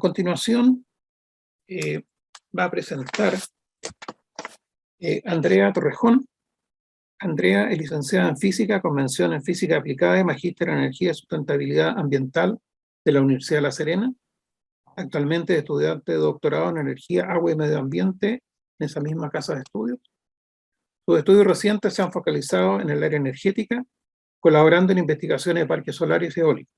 continuación va a presentar Andrea Torrejón. Andrea es licenciada en Física, con mención en Física Aplicada y Magíster en Energía y Sustentabilidad Ambiental de la Universidad de La Serena. Actualmente es estudiante de doctorado en Energía, Agua y Medio Ambiente en esa misma casa de estudios. Sus estudios recientes se han focalizado en el área energética, colaborando en investigaciones de parques solares y eólicos.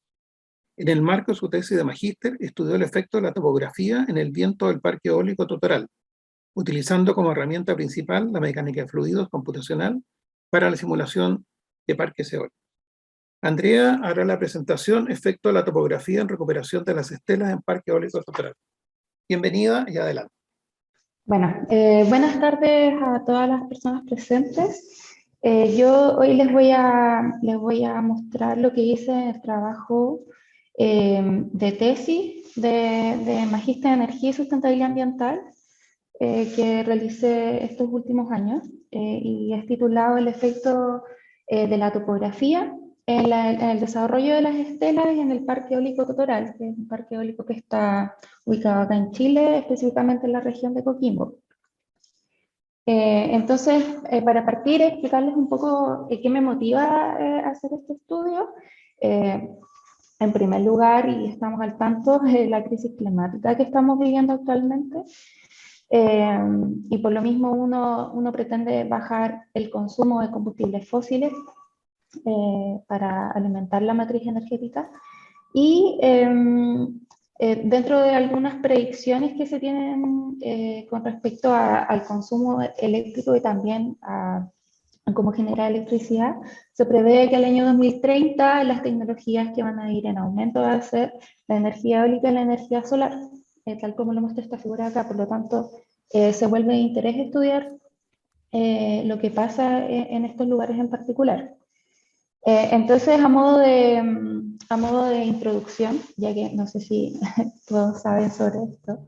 En el marco de su tesis de magíster, estudió el efecto de la topografía en el viento del parque eólico Totoral, utilizando como herramienta principal la mecánica de fluidos computacional para la simulación de parques eólicos. Andrea hará la presentación Efecto de la topografía en recuperación de las estelas en parque eólico Totoral. Bienvenida y adelante. Bueno, buenas tardes a todas las personas presentes. Yo hoy les voy a mostrar lo que hice en el trabajo de tesis de Magíster en Energía y Sustentabilidad Ambiental que realicé estos últimos años y es titulado El efecto de la topografía en el desarrollo de las estelas y en el Parque Eólico Totoral, que es un parque eólico que está ubicado acá en Chile, específicamente en la región de Coquimbo. Entonces, para partir, explicarles un poco qué me motiva a hacer este estudio. En primer lugar, y estamos al tanto de la crisis climática que estamos viviendo actualmente, y por lo mismo uno pretende bajar el consumo de combustibles fósiles para alimentar la matriz energética. Y dentro de algunas predicciones que se tienen con respecto al consumo eléctrico y también a cómo generar electricidad, se prevé que al año 2030 las tecnologías que van a ir en aumento va a ser la energía eólica y la energía solar, tal como lo muestra esta figura acá. Por lo tanto, se vuelve de interés estudiar lo que pasa en estos lugares en particular. Entonces, a modo de introducción, ya que no sé si todos saben sobre esto,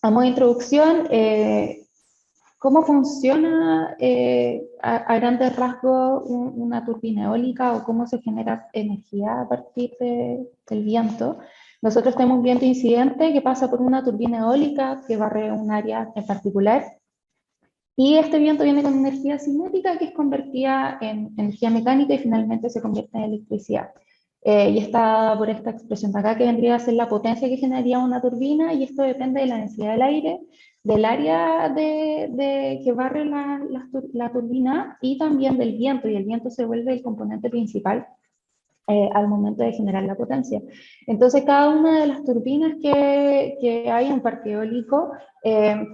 a modo de introducción, ¿cómo funciona a grandes rasgos una turbina eólica o cómo se genera energía a partir del viento? Nosotros tenemos un viento incidente que pasa por una turbina eólica que barre un área en particular. Y este viento viene con energía cinética que es convertida en energía mecánica y finalmente se convierte en electricidad. Y está por esta expresión de acá que vendría a ser la potencia que generaría una turbina, y esto depende de la densidad del aire, del área que barre la turbina y también del viento, y el viento se vuelve el componente principal al momento de generar la potencia. Entonces, cada una de las turbinas que hay en un parque eólico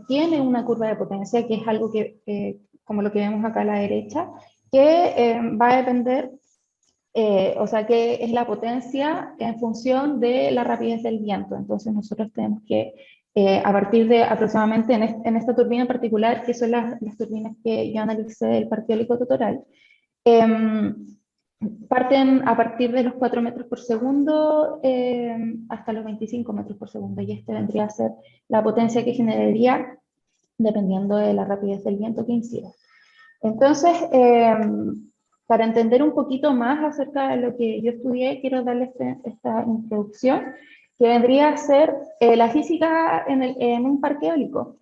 tiene una curva de potencia, que es algo que, como lo que vemos acá a la derecha, que va a depender, o sea, que es la potencia en función de la rapidez del viento. Entonces, nosotros tenemos que, a partir de aproximadamente en esta turbina en particular, que son las turbinas que yo analicé del parque eólico Totoral, parten a partir de los 4 metros por segundo hasta los 25 metros por segundo, y este vendría a ser la potencia que generaría dependiendo de la rapidez del viento que incida. Entonces, para entender un poquito más acerca de lo que yo estudié, quiero darles esta introducción, que vendría a ser la física en un parque eólico.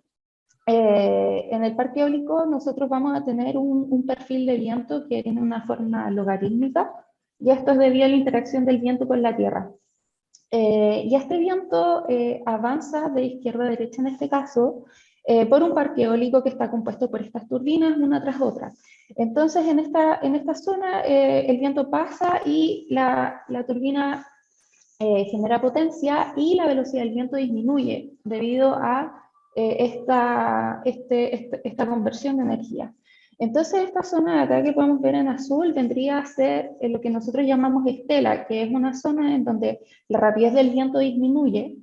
En el parque eólico nosotros vamos a tener un perfil de viento que tiene una forma logarítmica, y esto es debido a la interacción del viento con la Tierra. Y este viento avanza de izquierda a derecha en este caso, por un parque eólico que está compuesto por estas turbinas una tras otra. Entonces en esta zona el viento pasa y la turbina genera potencia, y la velocidad del viento disminuye debido a esta conversión de energía. Entonces esta zona de acá que podemos ver en azul vendría a ser lo que nosotros llamamos estela, que es una zona en donde la rapidez del viento disminuye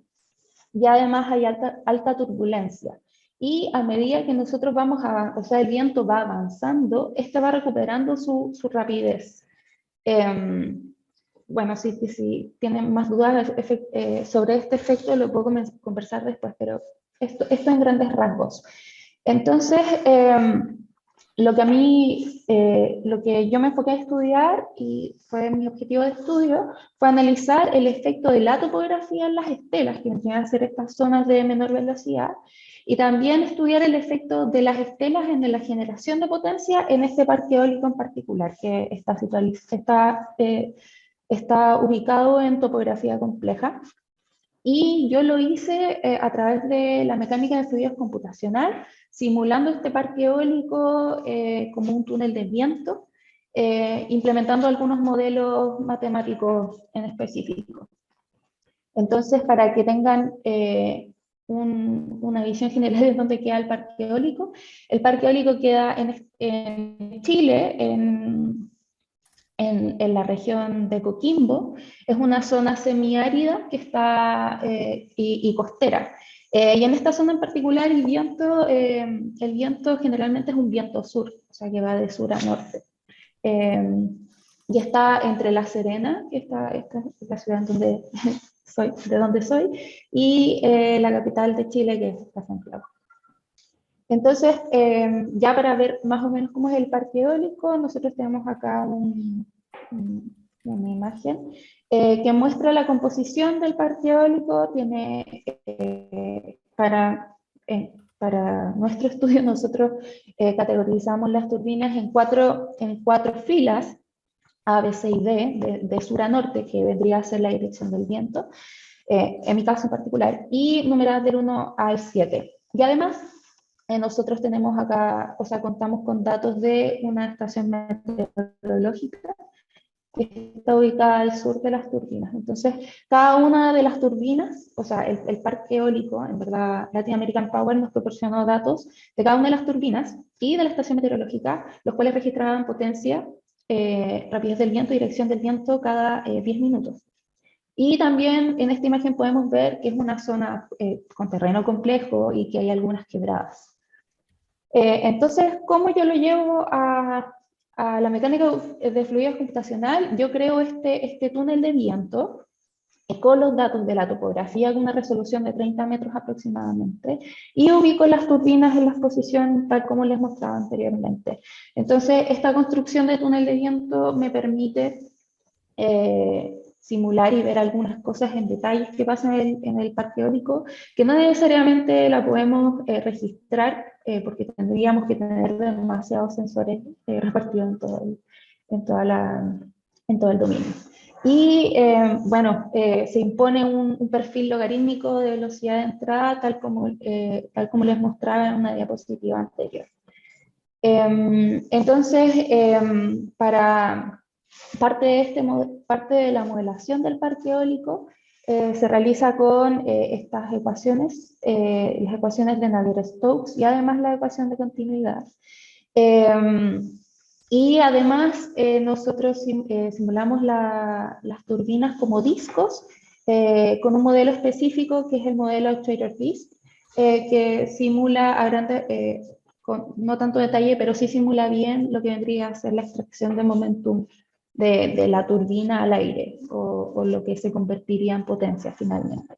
y además hay alta turbulencia. Y a medida que nosotros o sea, el viento va avanzando, este va recuperando su rapidez. Bueno, si tienen más dudas sobre este efecto, lo puedo conversar después, pero esto en grandes rasgos. Entonces, lo que a mí, lo que yo me enfoqué a estudiar y fue mi objetivo de estudio, fue analizar el efecto de la topografía en las estelas, que vendrían a ser estas zonas de menor velocidad, y también estudiar el efecto de las estelas en la generación de potencia en este parque eólico en particular, que está ubicado en topografía compleja. Y yo lo hice a través de la mecánica de fluidos computacional, simulando este parque eólico como un túnel de viento, implementando algunos modelos matemáticos en específico. Entonces, para que tengan una visión general de dónde queda el parque eólico queda en Chile, en la región de Coquimbo. Es una zona semiárida que está y costera. Y en esta zona en particular el viento generalmente es un viento sur, o sea que va de sur a norte. Y está entre La Serena, que esta es la ciudad donde de donde soy, y la capital de Chile, que es Santiago. Entonces, ya para ver más o menos cómo es el parque eólico, nosotros tenemos acá una imagen que muestra la composición del parque eólico. Tiene, para nuestro estudio, nosotros categorizamos las turbinas en cuatro filas, A, B, C y D, de sur a norte, que vendría a ser la dirección del viento, en mi caso en particular, y numeradas del 1 al 7. Y además, nosotros tenemos acá, o sea, contamos con datos de una estación meteorológica que está ubicada al sur de las turbinas. Entonces, cada una de las turbinas, o sea, el parque eólico, en verdad, Latin American Power nos proporcionó datos de cada una de las turbinas y de la estación meteorológica, los cuales registraban potencia, rapidez del viento y dirección del viento cada 10 minutos. Y también en esta imagen podemos ver que es una zona con terreno complejo y que hay algunas quebradas. Entonces, ¿cómo yo lo llevo a la mecánica de fluidos computacional? Yo creo este túnel de viento con los datos de la topografía con una resolución de 30 metros aproximadamente, y ubico las turbinas en las posiciones tal como les mostraba anteriormente. Entonces, esta construcción de túnel de viento me permite simular y ver algunas cosas en detalles que pasan en el parque eólico, que no necesariamente la podemos registrar, porque tendríamos que tener demasiados sensores repartidos en, en todo el dominio. Y bueno, se impone un perfil logarítmico de velocidad de entrada, tal como les mostraba en una diapositiva anterior. Entonces, para parte de la modelación del parque eólico se realiza con estas ecuaciones, las ecuaciones de Navier-Stokes y además la ecuación de continuidad. Y además nosotros simulamos las turbinas como discos con un modelo específico que es el modelo Actuator Beast, que simula a grandes, con no tanto detalle, pero sí simula bien lo que vendría a ser la extracción de momentum de la turbina al aire, o lo que se convertiría en potencia finalmente.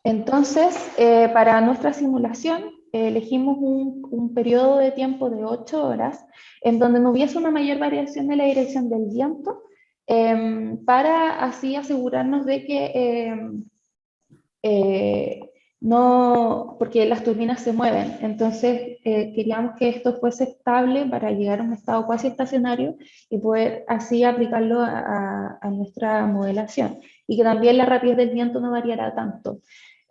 Entonces, para nuestra simulación, elegimos un periodo de tiempo de 8 horas, en donde no hubiese una mayor variación de la dirección del viento, para así asegurarnos de que no, porque las turbinas se mueven, entonces queríamos que esto fuese estable para llegar a un estado cuasi estacionario y poder así aplicarlo a nuestra modelación, y que también la rapidez del viento no variara tanto.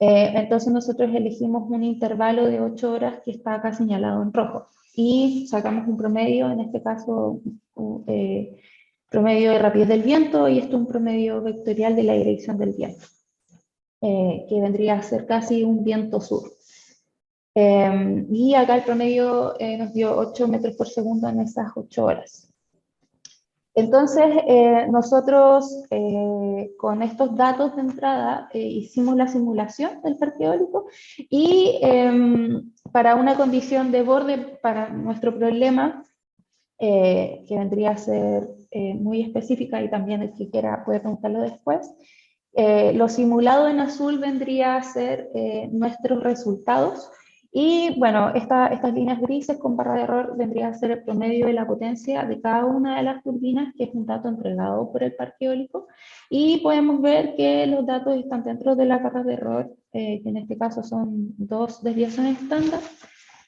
Entonces nosotros elegimos un intervalo de 8 horas que está acá señalado en rojo, y sacamos un promedio, en este caso promedio de rapidez del viento, y esto es un promedio vectorial de la dirección del viento. Que vendría a ser casi un viento sur. Y acá el promedio nos dio 8 metros por segundo en esas 8 horas. Entonces, nosotros con estos datos de entrada hicimos la simulación del parque eólico, y para una condición de borde para nuestro problema, que vendría a ser muy específica, y también el que quiera puede preguntarlo después, lo simulado en azul vendría a ser nuestros resultados, Y bueno, estas líneas grises con barra de error vendría a ser el promedio de la potencia de cada una de las turbinas, que es un dato entregado por el parque eólico, y podemos ver que los datos están dentro de las barras de error, que en este caso son 2 desviaciones estándar,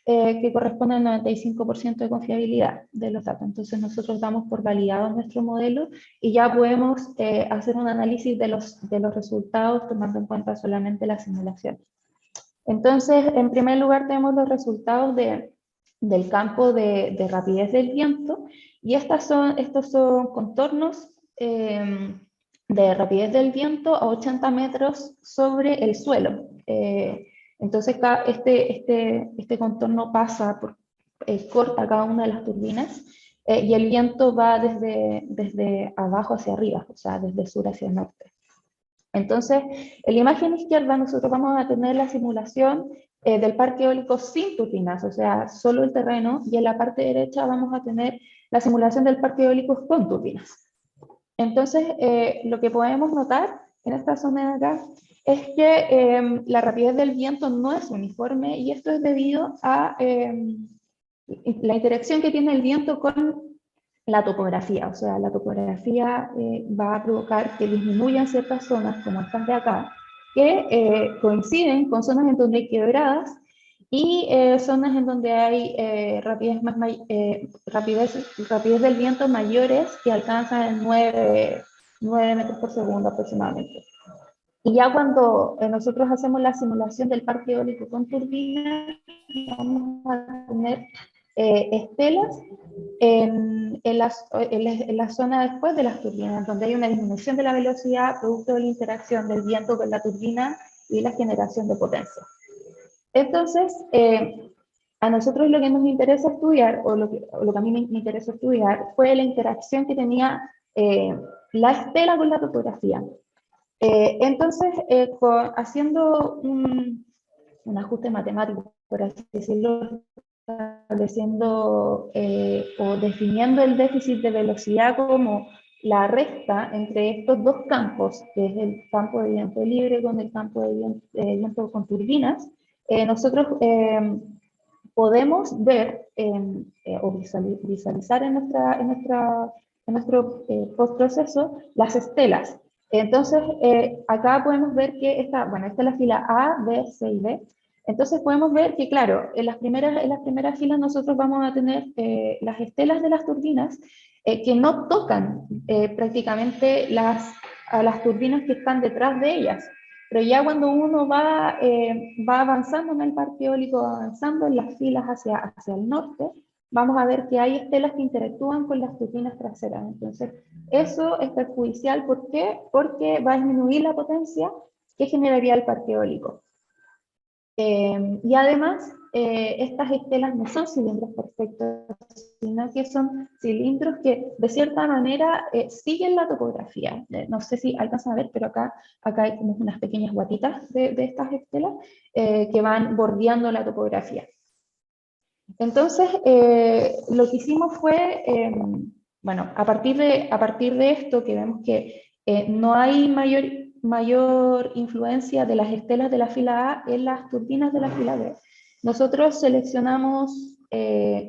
que corresponde al 95% de confiabilidad de los datos. Entonces nosotros damos por validado nuestro modelo y ya podemos hacer un análisis de los resultados tomando en cuenta solamente la simulación. Entonces, en primer lugar tenemos los resultados del campo de rapidez del viento, y estos son contornos de rapidez del viento a 80 metros sobre el suelo. Entonces, este contorno pasa corta cada una de las turbinas, y el viento va desde abajo hacia arriba, o sea, desde sur hacia el norte. Entonces, en la imagen izquierda nosotros vamos a tener la simulación del parque eólico sin turbinas, o sea, solo el terreno, y en la parte derecha vamos a tener la simulación del parque eólico con turbinas. Entonces, lo que podemos notar en esta zona de acá es que la rapidez del viento no es uniforme, y esto es debido a la interacción que tiene el viento con la topografía. O sea, la topografía va a provocar que disminuyan ciertas zonas, como estas de acá, que coinciden con zonas en donde hay quebradas, y zonas en donde hay rapidez del viento mayores, que alcanzan el 9 metros por segundo aproximadamente. Y ya cuando nosotros hacemos la simulación del parque eólico con turbinas, vamos a tener estelas en la zona después de las turbinas, donde hay una disminución de la velocidad producto de la interacción del viento con la turbina y la generación de potencia. Entonces, a nosotros lo que nos interesa estudiar, o lo que a mí me interesó estudiar, fue la interacción que tenía la estela con la topografía. Entonces, haciendo un ajuste matemático, por así decirlo, estableciendo o definiendo el déficit de velocidad como la resta entre estos dos campos, que es el campo de viento libre con el campo de viento con turbinas, nosotros podemos ver o visualizar en nuestro postproceso las estelas. Entonces, acá podemos ver que esta es la fila A, B, C y D. Entonces podemos ver que, claro, en las primeras filas nosotros vamos a tener las estelas de las turbinas que no tocan prácticamente a las turbinas que están detrás de ellas. Pero ya cuando uno va avanzando en el parque eólico, avanzando en las filas hacia el norte, vamos a ver que hay estelas que interactúan con las turbinas traseras. Entonces, eso es perjudicial. ¿Por qué? Porque va a disminuir la potencia que generaría el parque eólico. Y además, estas estelas no son cilindros perfectos, sino que son cilindros que de cierta manera siguen la topografía. No sé si alcanzan a ver, pero acá hay como unas pequeñas guatitas de estas estelas que van bordeando la topografía. Entonces, lo que hicimos fue, a partir de esto, que vemos que no hay mayor influencia de las estelas de la fila A en las turbinas de la fila B, nosotros seleccionamos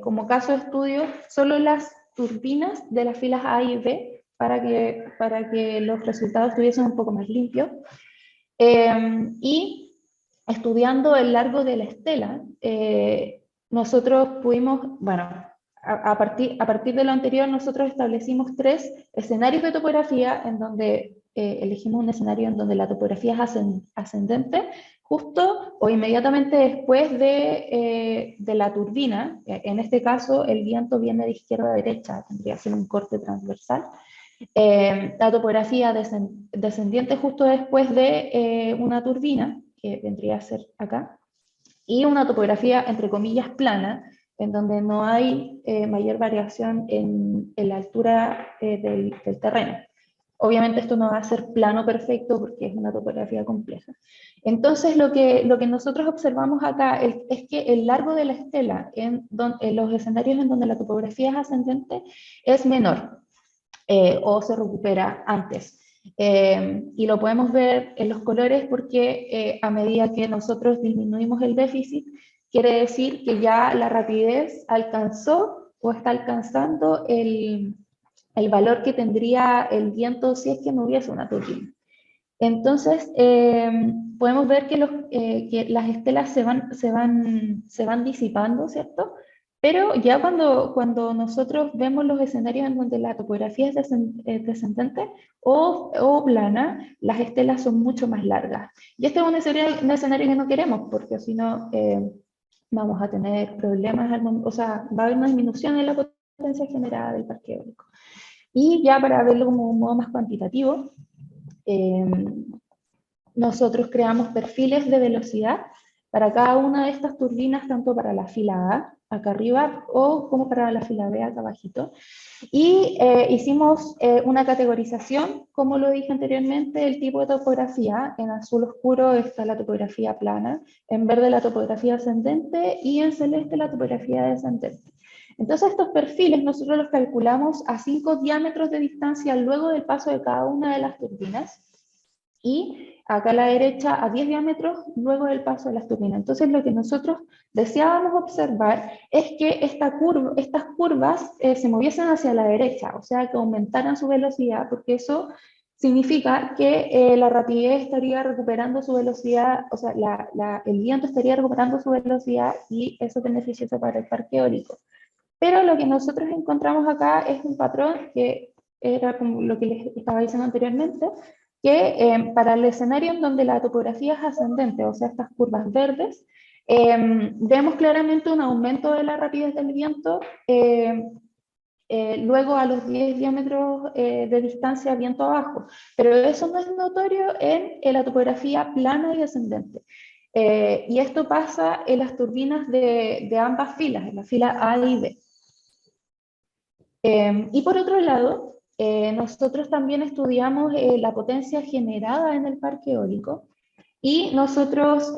como caso de estudio solo las turbinas de las filas A y B para que los resultados estuviesen un poco más limpios. Y estudiando el largo de la estela, nosotros pudimos, a partir de lo anterior, nosotros establecimos 3 escenarios de topografía en donde elegimos un escenario en donde la topografía es ascendente, justo o inmediatamente después de la turbina. En este caso, el viento viene de izquierda a derecha, tendría que ser un corte transversal. La topografía descendiente justo después de una turbina, que vendría a ser acá, y una topografía, entre comillas, plana, en donde no hay mayor variación en la altura del terreno. Obviamente esto no va a ser plano perfecto porque es una topografía compleja. Entonces lo que nosotros observamos acá es que el largo de la estela en los escenarios en donde la topografía es ascendente es menor o se recupera antes. Y lo podemos ver en los colores porque a medida que nosotros disminuimos el déficit, quiere decir que ya la rapidez alcanzó o está alcanzando el valor que tendría el viento si es que no hubiese una turbina. Entonces, podemos ver que las estelas se van disipando, ¿cierto? Pero ya cuando nosotros vemos los escenarios en donde la topografía es descendente o plana, las estelas son mucho más largas. Y este es un escenario que no queremos, porque si no vamos a tener problemas, o sea, va a haber una disminución en la potencia generada del parque eólico. Y ya para verlo como un modo más cuantitativo, nosotros creamos perfiles de velocidad para cada una de estas turbinas, tanto para la fila A, acá arriba, o como para la fila B, acá abajito. Y hicimos una categorización, como lo dije anteriormente, el tipo de topografía. En azul oscuro está la topografía plana, en verde la topografía ascendente y en celeste la topografía descendente. Entonces estos perfiles nosotros los calculamos a 5 diámetros de distancia luego del paso de cada una de las turbinas, y acá a la derecha a 10 diámetros luego del paso de las turbinas. Entonces lo que nosotros deseábamos observar es que estas curvas se moviesen hacia la derecha, o sea, que aumentaran su velocidad, porque eso significa que la rapidez estaría recuperando su velocidad, o sea, el viento estaría recuperando su velocidad y eso es beneficioso para el parque eólico. Pero lo que nosotros encontramos acá es un patrón que era como lo que les estaba diciendo anteriormente, que para el escenario en donde la topografía es ascendente, o sea, estas curvas verdes, vemos claramente un aumento de la rapidez del viento, luego a los 10 diámetros de distancia viento abajo, pero eso no es notorio en la topografía plana y ascendente. Y esto pasa en las turbinas de ambas filas, en la fila A y B. Y por otro lado, nosotros también estudiamos la potencia generada en el parque eólico y nosotros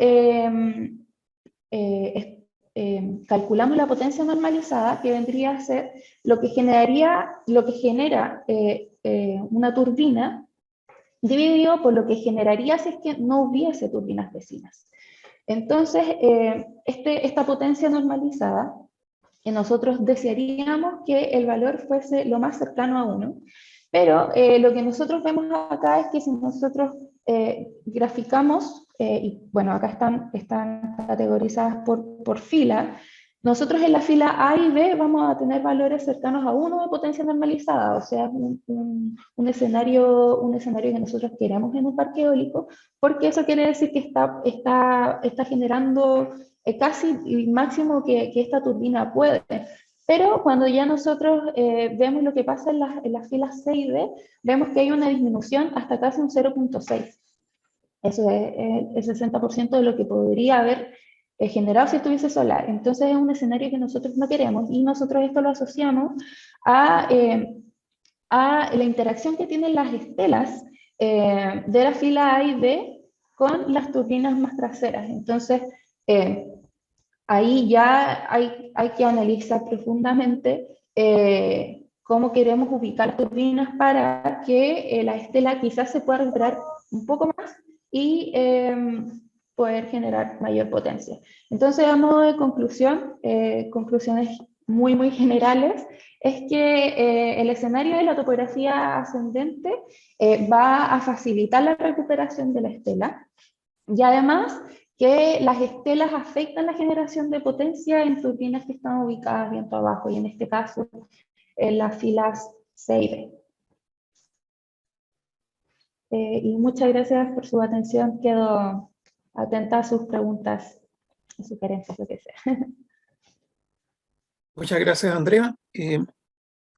calculamos la potencia normalizada, que vendría a ser lo que genera una turbina dividido por lo que generaría si es que no hubiese turbinas vecinas. Entonces, esta potencia normalizada, nosotros desearíamos que el valor fuese lo más cercano a 1, pero lo que nosotros vemos acá es que si nosotros graficamos, y bueno, acá están categorizadas por fila, nosotros en la fila A y B vamos a tener valores cercanos a 1 de potencia normalizada, o sea, un escenario que nosotros queremos en un parque eólico, porque eso quiere decir que está generando casi el máximo que esta turbina puede. Pero cuando ya nosotros vemos lo que pasa en las filas C y D, vemos que hay una disminución hasta casi un 0.6. Eso es el 60% de lo que podría haber generado si estuviese solar. Entonces es un escenario que nosotros no queremos, y nosotros esto lo asociamos a la interacción que tienen las estelas de la fila A y B con las turbinas más traseras. Entonces, ahí ya hay que analizar profundamente cómo queremos ubicar turbinas para que la estela quizás se pueda recuperar un poco más y poder generar mayor potencia. Entonces, a modo de conclusión, conclusiones muy, muy generales, es que el escenario de la topografía ascendente va a facilitar la recuperación de la estela, y además que las estelas afectan la generación de potencia en turbinas que están ubicadas viento abajo, y en este caso en las filas C y B. Y muchas gracias por su atención, quedo atenta a sus preguntas, sugerencias, lo que sea. Muchas gracias, Andrea.